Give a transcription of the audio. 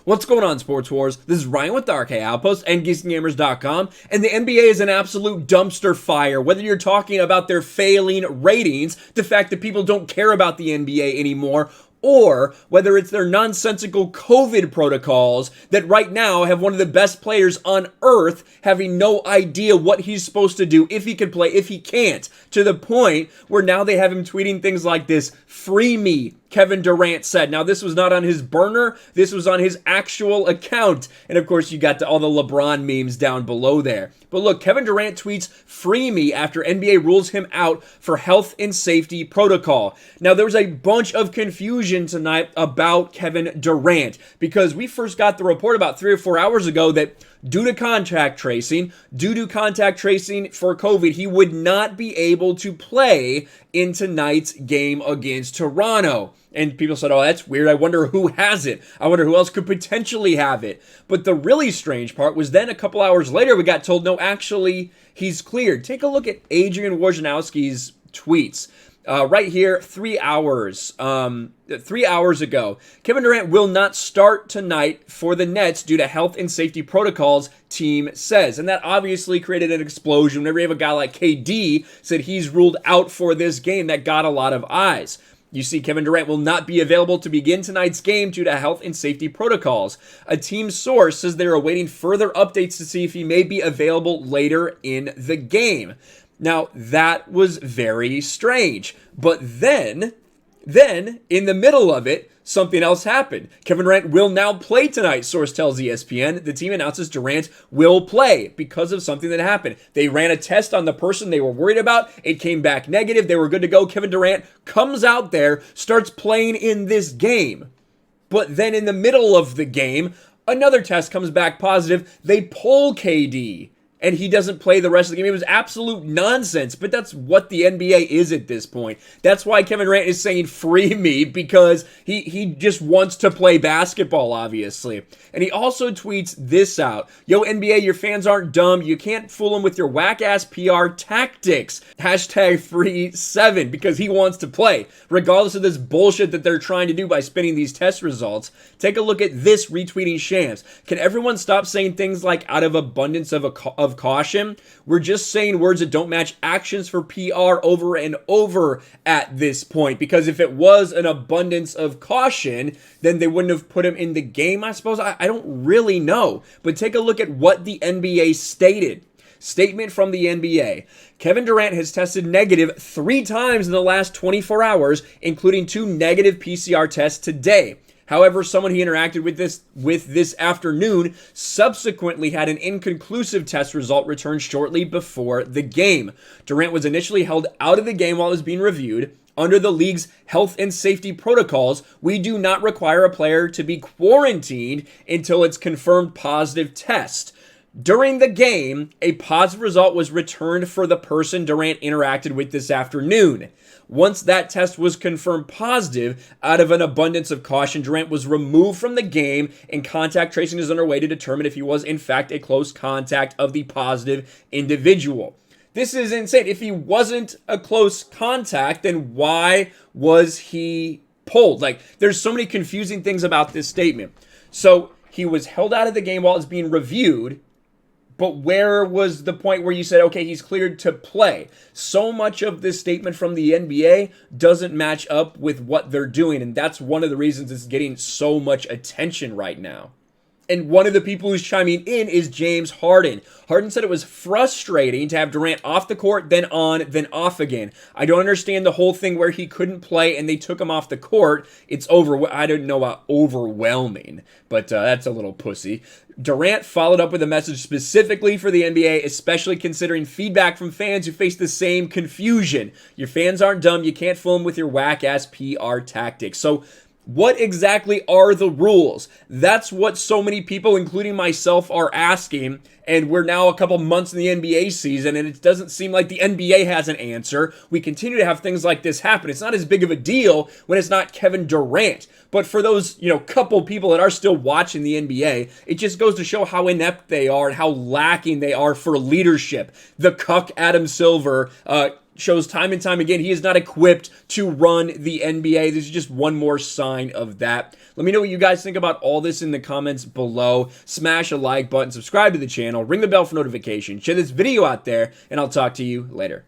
What's going on, Sports Wars? This is Ryan with the RK Outpost and GeeksandGamers.com, and the NBA is an absolute dumpster fire. Whether you're talking about their failing ratings, the fact that people don't care about the NBA anymore, or whether it's their nonsensical COVID protocols that right now have one of the best players on earth having no idea what he's supposed to do, if he can play, if he can't, to the point where now they have him tweeting things like this: "Free me," Kevin Durant said. Now, this was not on his burner. This was on his actual account. And, of course, you got all the LeBron memes down below there. But look, Kevin Durant tweets, "Free me," after NBA rules him out for health and safety protocol. Now, there was a bunch of confusion tonight about Kevin Durant because we first got the report about 3 or 4 hours ago that due to contact tracing for COVID, he would not be able to play in tonight's game against Toronto. And people said, "Oh, that's weird. I wonder who has it. I wonder who else could potentially have it." But the really strange part was then a couple hours later, we got told, no, actually, he's cleared. Take a look at Adrian Wojnarowski's tweets. Right here, 3 hours. 3 hours ago, Kevin Durant will not start tonight for the Nets due to health and safety protocols, team says. And that obviously created an explosion. Whenever you have a guy like KD said he's ruled out for this game, that got a lot of eyes. You see, Kevin Durant will not be available to begin tonight's game due to health and safety protocols. A team source says they're awaiting further updates to see if he may be available later in the game. Now, that was very strange. But then, in the middle of it, something else happened. Kevin Durant will now play tonight, source tells ESPN. The team announces Durant will play because of something that happened. They ran a test on the person they were worried about. It came back negative. They were good to go. Kevin Durant comes out there, starts playing in this game. But then in the middle of the game, another test comes back positive. They pull KD. And he doesn't play the rest of the game. It was absolute nonsense, but that's what the NBA is at this point. That's why Kevin Durant is saying "free me," because he just wants to play basketball, obviously. And he also tweets this out: "Yo, NBA, your fans aren't dumb. You can't fool them with your whack-ass PR tactics. #free7," because he wants to play, regardless of this bullshit that they're trying to do by spinning these test results. Take a look at this retweeting Shams. "Can everyone stop saying things like out of abundance of caution? We're just saying words that don't match actions for PR over and over at this point." Because if it was an abundance of caution, then they wouldn't have put him in the game, I suppose. I don't really know. But take a look at what the NBA stated. Statement from the NBA. "Kevin Durant has tested negative 3 times in the last 24 hours, including 2 negative PCR tests today. However, someone he interacted with this afternoon subsequently had an inconclusive test result returned shortly before the game. Durant was initially held out of the game while it was being reviewed. Under the league's health and safety protocols, we do not require a player to be quarantined until it's confirmed positive test. During the game, a positive result was returned for the person Durant interacted with this afternoon. Once that test was confirmed positive, out of an abundance of caution, Durant was removed from the game, and contact tracing is underway to determine if he was in fact a close contact of the positive individual." This is insane. If he wasn't a close contact, then why was he pulled? Like, there's so many confusing things about this statement. So he was held out of the game while it's being reviewed. But where was the point where you said, okay, he's cleared to play? So much of this statement from the NBA doesn't match up with what they're doing, and that's one of the reasons it's getting so much attention right now. And one of the people who's chiming in is James Harden. Harden said it was frustrating to have Durant off the court, then on, then off again. "I don't understand the whole thing where he couldn't play and they took him off the court. It's I don't know about overwhelming, but that's a little pussy." Durant followed up with a message specifically for the NBA, especially considering feedback from fans who face the same confusion. "Your fans aren't dumb. You can't fool them with your whack-ass PR tactics." So what exactly are the rules? That's what so many people, including myself, are asking. And we're now a couple months in the NBA season, and it doesn't seem like the NBA has an answer. We continue to have things like this happen. It's not as big of a deal when it's not Kevin Durant. But for those, couple people that are still watching the NBA, it just goes to show how inept they are and how lacking they are for leadership. The cuck Adam Silver, shows time and time again he is not equipped to run the NBA. This is just one more sign of that. Let me know what you guys think about all this in the comments below. Smash a like button, subscribe to the channel, ring the bell for notifications, share this video out there, and I'll talk to you later.